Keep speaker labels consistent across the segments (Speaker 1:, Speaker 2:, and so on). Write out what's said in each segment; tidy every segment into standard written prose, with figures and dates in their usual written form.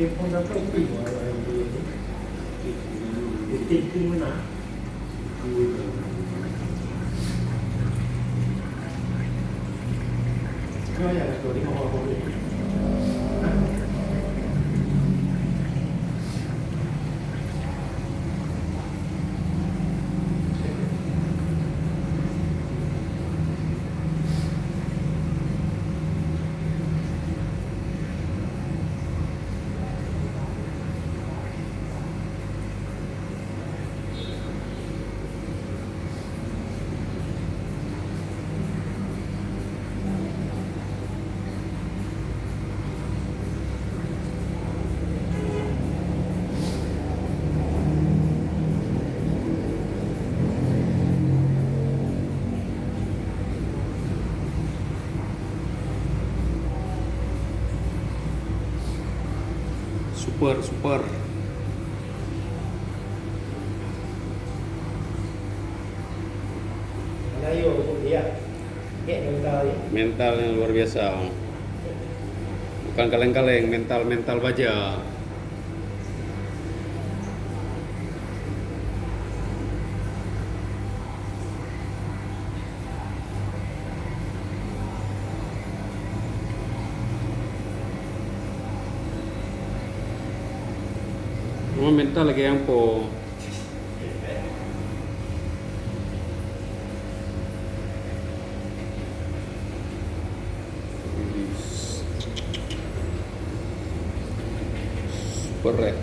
Speaker 1: telepon dapat itu orang ini. Itu mana? Kau yang tu di mana boleh?
Speaker 2: Super.
Speaker 1: Melayu dia. Mental ya.
Speaker 2: Mental yang luar biasa. Bukan kaleng-kaleng, mental baja. Mental lagi yang po. Super red.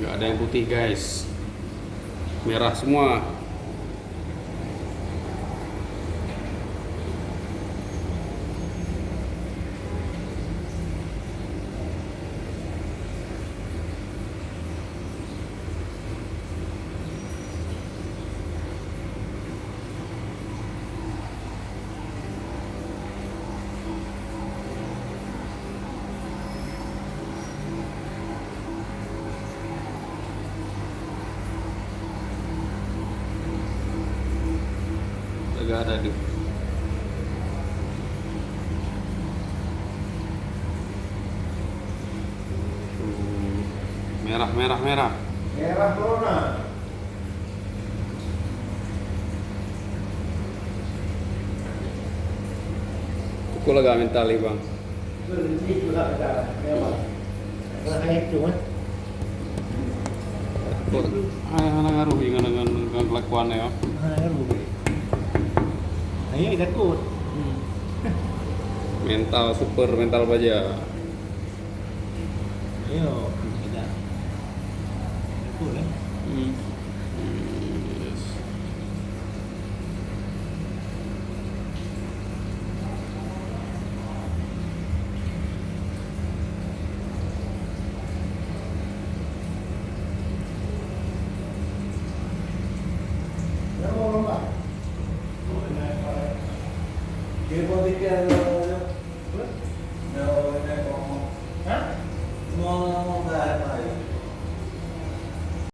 Speaker 2: Nggak ada yang putih guys, merah semua. Agak ada di merah.
Speaker 1: Merah corona.
Speaker 2: Pukul agak mental bang.
Speaker 1: Itu lah cara. Memang. Kalau ayat cuma.
Speaker 2: Anak ngaruh dengan kelakuannya ya.
Speaker 1: Ayo kita takut.
Speaker 2: Mental super, mental baja.
Speaker 1: Ayo, kita. Takut kan?